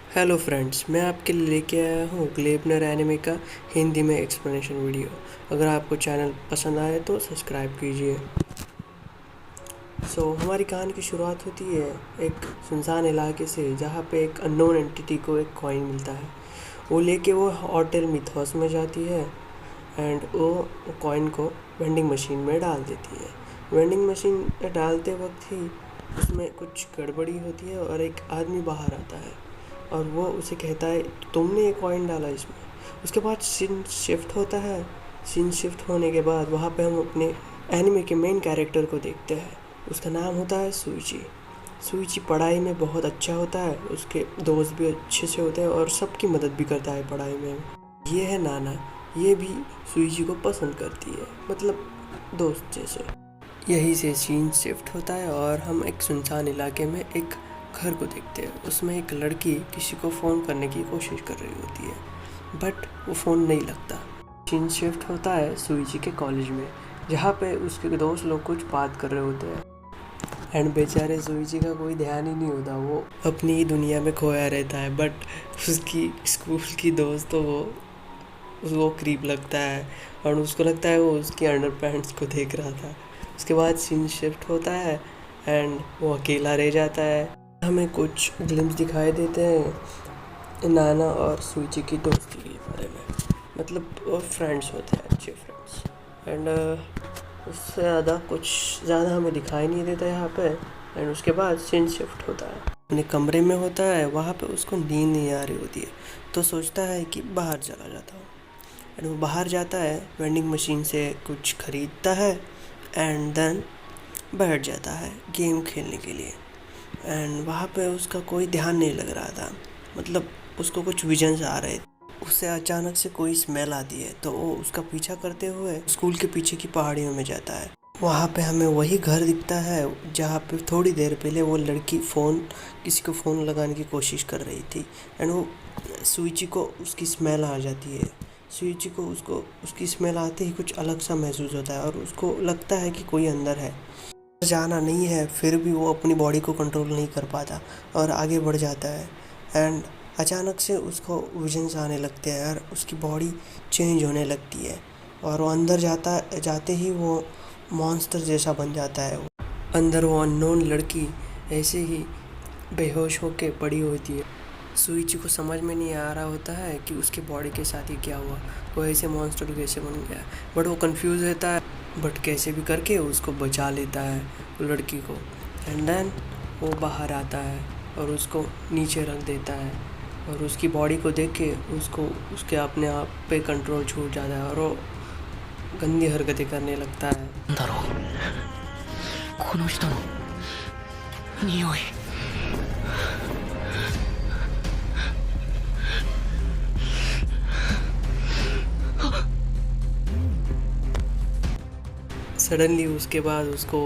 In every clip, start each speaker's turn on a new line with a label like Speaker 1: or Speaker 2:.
Speaker 1: Hello friends, मैं आपके लिए लेके आया हूँ ग्लेबनर एनिमे का हिंदी में एक्सप्लेनेशन वीडियो। अगर आपको चैनल पसंद आए तो सब्सक्राइब कीजिए। हमारी कहानी की शुरुआत होती है एक सुनसान इलाके से, जहाँ पे एक अननोन एंटिटी को एक कॉइन मिलता है। वो लेके वो होटल मिथोस में जाती है एंड वो कॉइन को वेंडिंग मशीन में डाल देती है। वेंडिंग मशीन में डालते वक्त ही उसमें कुछ गड़बड़ी होती है और एक आदमी बाहर आता है और वो उसे कहता है, तुमने ये कॉइन डाला इसमें। उसके बाद सीन शिफ्ट होता है। सीन शिफ्ट होने के बाद वहाँ पे हम अपने एनिमे के मेन कैरेक्टर को देखते हैं। उसका नाम होता है सुइची। सुइची पढ़ाई में बहुत अच्छा होता है, उसके दोस्त भी अच्छे से होते हैं और सबकी मदद भी करता है पढ़ाई में। ये है नाना, ये भी सुइची को पसंद करती है, मतलब दोस्त जैसे। यहीं से सीन शिफ्ट होता है और हम एक सुनसान इलाके में एक घर को देखते हैं। उसमें एक लड़की किसी को फ़ोन करने की कोशिश कर रही होती है, बट वो फ़ोन नहीं लगता। सीन शिफ्ट होता है सुइची के कॉलेज में, जहाँ पे उसके दोस्त लोग कुछ बात कर रहे होते हैं एंड बेचारे सुइची का कोई ध्यान ही नहीं होता, वो अपनी ही दुनिया में खोया रहता है। बट उसकी स्कूल की दोस्त तो वो उसको क्रीप लगता है और उसको लगता है वो उसकी अंडर पैंट्स को देख रहा था। उसके बाद सीन शिफ्ट होता है एंड वो अकेला रह जाता है। हमें कुछ ग्लिम्स दिखाई देते हैं नाना और सुइची की दोस्ती के बारे में, मतलब वो फ्रेंड्स होते हैं, अच्छे फ्रेंड्स। एंड उससे ज़्यादा हमें दिखाई नहीं देता यहाँ पे। एंड उसके बाद सीन शिफ्ट होता है, अपने कमरे में होता है। वहाँ पे उसको नींद नहीं आ रही होती है, तो सोचता है कि बाहर चला जाता हूँ। एंड वो बाहर जाता है, वेंडिंग मशीन से कुछ खरीदता है एंड देन बैठ जाता है गेम खेलने के लिए। एंड वहाँ पे उसका कोई ध्यान नहीं लग रहा था, मतलब उसको कुछ विजन्स आ रहे थे। उससे अचानक से कोई स्मेल आती है, तो वो उसका पीछा करते हुए स्कूल के पीछे की पहाड़ियों में जाता है। वहाँ पे हमें वही घर दिखता है जहाँ पे थोड़ी देर पहले वो लड़की किसी को फ़ोन लगाने की कोशिश कर रही थी। एंड वो सुइची को उसकी स्मेल आ जाती है। सुइची को उसकी स्मेल आते ही कुछ अलग सा महसूस होता है और उसको लगता है कि कोई अंदर है। जाना नहीं है, फिर भी वो अपनी बॉडी को कंट्रोल नहीं कर पाता और आगे बढ़ जाता है। एंड अचानक से उसको विजन्स आने लगते हैं और उसकी बॉडी चेंज होने लगती है और वो अंदर जाते ही वो मॉन्स्टर जैसा बन जाता है। अंदर वो अननोन लड़की ऐसे ही बेहोश होके पड़ी होती है। सुइची को समझ में नहीं आ रहा होता है कि उसके बॉडी के साथ ही क्या हुआ, वो ऐसे मॉन्स्टर कैसे बन गया। बट वो कंफ्यूज रहता है, बट कैसे भी करके उसको बचा लेता है वो लड़की को। एंड देन वो बाहर आता है और उसको नीचे रख देता है और उसकी बॉडी को देख के उसको उसके अपने आप पे कंट्रोल छूट जाता है और वो गंदी हरकतें करने लगता है।
Speaker 2: だろうこの人の匂い
Speaker 1: सडनली उसके बाद उसको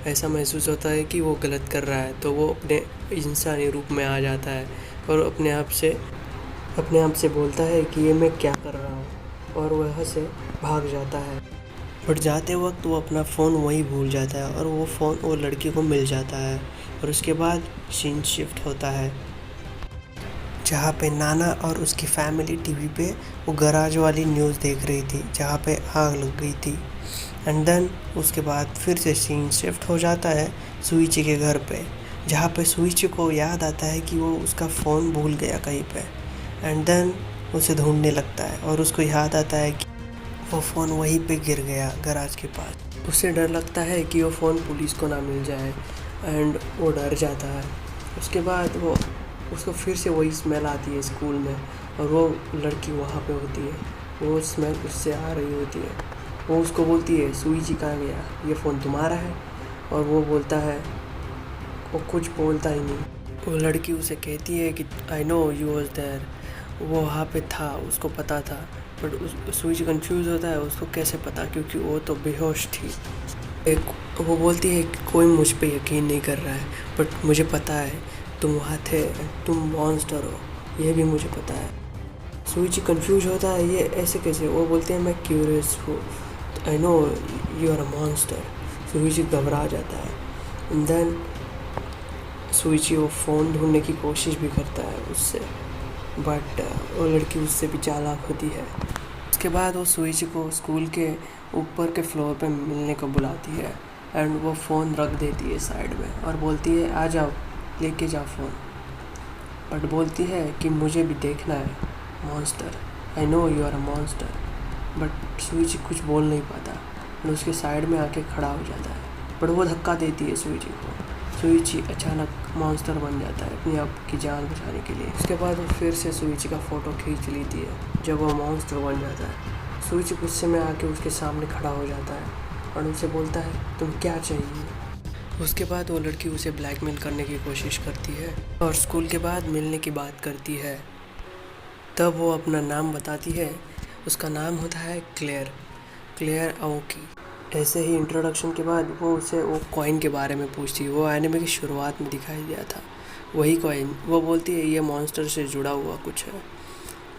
Speaker 1: ऐसा महसूस होता है कि वो गलत कर रहा है, तो वो अपने इंसानी रूप में आ जाता है और अपने आप से बोलता है कि ये मैं क्या कर रहा हूँ, और वह से भाग जाता है। बट जाते वक्त वो अपना फ़ोन वहीं भूल जाता है और वो फ़ोन वो लड़की को मिल जाता है। और उसके बाद सीन शिफ्ट होता है जहाँ पे नाना और उसकी फैमिली टीवी पे वो गराज वाली न्यूज़ देख रही थी जहाँ पे आग लग गई थी। एंड देन उसके बाद फिर से सीन शिफ्ट हो जाता है सुइची के घर पे, जहाँ पे सुइची को याद आता है कि वो उसका फ़ोन भूल गया कहीं पे। एंड देन उसे ढूंढने लगता है और उसको याद आता है कि वो फ़ोन वहीं पे गिर गया गराज के पास। उसे डर लगता है कि वो फ़ोन पुलिस को ना मिल जाए एंड वो डर जाता है। उसके बाद उसको फिर से वही स्मेल आती है स्कूल में और वो लड़की वहाँ पे होती है, वो स्मेल उससे आ रही होती है। वो उसको बोलती है, सुइची कहाँ गया, ये फ़ोन तुम्हारा है। और वो बोलता है, वो कुछ बोलता ही नहीं। वो लड़की उसे कहती है कि I know you was there, वो वहाँ पे था, उसको पता था। बट सुइची कंफ्यूज होता है, उसको कैसे पता, क्योंकि वो तो बेहोश थी। वो बोलती है कि कोई मुझ पे यकीन नहीं कर रहा है, बट मुझे पता है तुम वहाँ थे, तुम मॉन्स्टर हो, ये भी मुझे पता है। सुइची कंफ्यूज होता है, ये ऐसे कैसे। वो बोलते हैं मैं क्यूरियस हूँ, I know you are a monster. Suichi घबरा जाता है। एंड देन सुइची वो फ़ोन ढूंढने की कोशिश भी करता है उससे, बट वो लड़की उससे भी चालाक होती है। उसके बाद वो सुइची को स्कूल के ऊपर के फ्लोर पे मिलने को बुलाती है एंड वो फ़ोन रख देती है साइड में और बोलती है आ जाओ, लेके जाओ फ़ोन। बट बोलती है कि मुझे भी देखना है monster, I know you are a monster. But Suichi कुछ बोल नहीं पाता और उसके साइड में आके खड़ा हो जाता है, बट वो धक्का देती है सुइची को। सुइची अचानक मॉन्स्टर बन जाता है अपनी आप की जान बचाने के लिए। उसके बाद वो फिर से सुइची का फ़ोटो खींच लेती है जब वो मॉन्स्टर बन जाता है। सुइची गुस्से में आके उसके सामने खड़ा हो जाता है और उनसे बोलता है तुम क्या चाहिए। उसके बाद वो लड़की उसे ब्लैकमेल करने की कोशिश करती है और स्कूल के बाद मिलने की बात करती है। तब वो अपना नाम बताती है, उसका नाम होता है क्लेयर आओकी। ऐसे ही इंट्रोडक्शन के बाद वो उसे वो कॉइन के बारे में पूछती है, वो एनिमे की शुरुआत में दिखाई दिया था वही कॉइन। वो बोलती है ये मॉन्स्टर से जुड़ा हुआ कुछ है।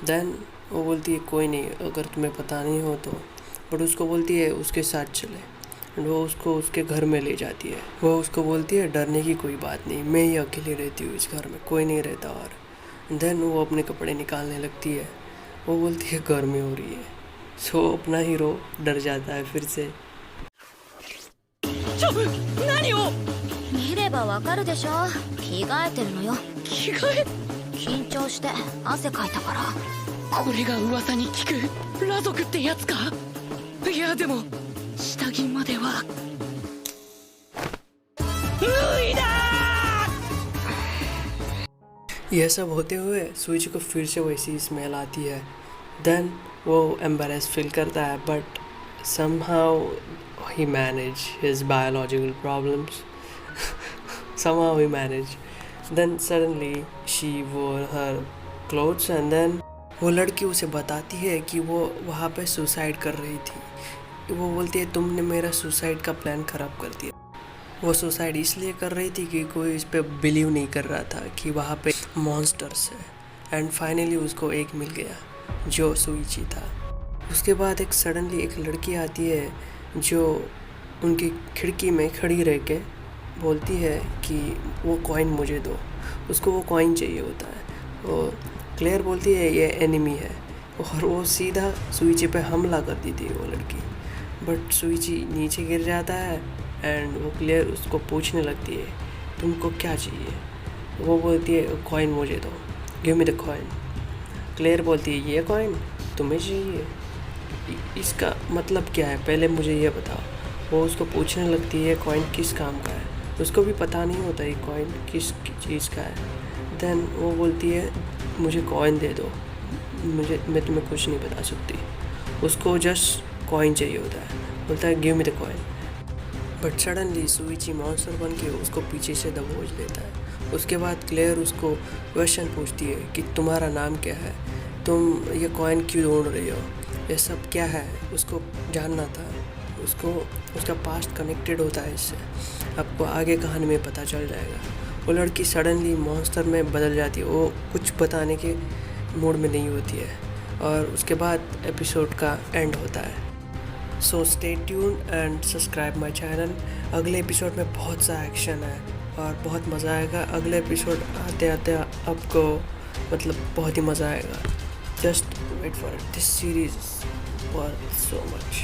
Speaker 1: देन वो बोलती है कोई नहीं, अगर तुम्हें पता नहीं हो तो। बट उसको बोलती है उसके साथ चले एंड वो उसको उसके घर में ले जाती है। वो उसको बोलती है डरने की कोई बात नहीं, मैं ही अकेली रहती हूँ इस घर में, कोई नहीं रहता। और देन वो अपने कपड़े निकालने लगती है। वो बोलती है गर्मी हो रही है। सो अपना हीरो डर जाता है फिर से।
Speaker 2: チョブ、何を。
Speaker 3: 見ればわかるでしょ、着替えてるのよ。
Speaker 2: 着替え。
Speaker 3: 緊張して汗かいたから。
Speaker 2: これが噂に聞く裸族ってやつか。いやでも下着までは脱いだ。
Speaker 1: यह सब होते हुए सुइची को फिर से वैसी स्मेल आती है। देन वो एम्बेरेस फील करता है, but somehow he managed his biological problems. Somehow he managed. Then suddenly she wore her clothes and then वो लड़की उसे बताती है कि वो वहाँ पे सुसाइड कर रही थी। वो बोलती है तुमने मेरा सुसाइड का प्लान ख़राब कर दिया। वो सुसाइड इसलिए कर रही थी कि कोई इस पे बिलीव नहीं कर रहा था कि वहाँ पे मॉन्स्टर्स है। एंड फाइनली उसको एक मिल गया जो सुइची था। उसके बाद एक सडनली एक लड़की आती है जो उनकी खिड़की में खड़ी रह के बोलती है कि वो कॉइन मुझे दो। उसको वो कॉइन चाहिए होता है। और क्लेयर बोलती है ये एनिमी है और वो सीधा सुइची पे हमला कर दी थी वो लड़की। बट सुइची नीचे गिर जाता है एंड वो क्लेयर उसको पूछने लगती है तुमको क्या चाहिए। वो बोलती है कॉइन मुझे दो, give me the coin. Claire बोलती है ये कॉइन तुम्हें चाहिए, इसका मतलब क्या है पहले मुझे ये बताओ। वो उसको पूछने लगती है कॉइन किस काम का है। उसको भी पता नहीं होता ये कॉइन किस चीज़ का है। देन वो बोलती है मुझे कॉइन दे दो, मैं तुम्हें कुछ नहीं बता सकती। उसको जस्ट कॉइन चाहिए होता है। बोलता है give me the coin. But suddenly Suichi monster बन के उसको पीछे से दबोच लेता है। उसके बाद क्लेयर उसको क्वेश्चन पूछती है कि तुम्हारा नाम क्या है, तुम ये कॉइन क्यों ढूंढ रही हो, ये सब क्या है। उसको जानना था, उसको उसका पास्ट कनेक्टेड होता है इससे। आपको आगे कहानी में पता चल जाएगा। वो लड़की सडनली मॉन्स्टर में बदल जाती है। वो कुछ बताने के मूड में नहीं होती है और उसके बाद एपिसोड का एंड होता है। So stay tune and subscribe my channel. अगले एपिसोड में बहुत सा एक्शन है और बहुत मज़ा आएगा। अगले एपिसोड आते आते आपको मतलब बहुत ही मज़ा आएगा। Just wait for it. This series is worth so much.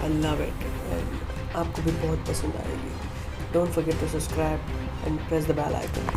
Speaker 1: I love it. And आपको भी बहुत पसंद आएगी. Don't forget to subscribe and press the bell icon.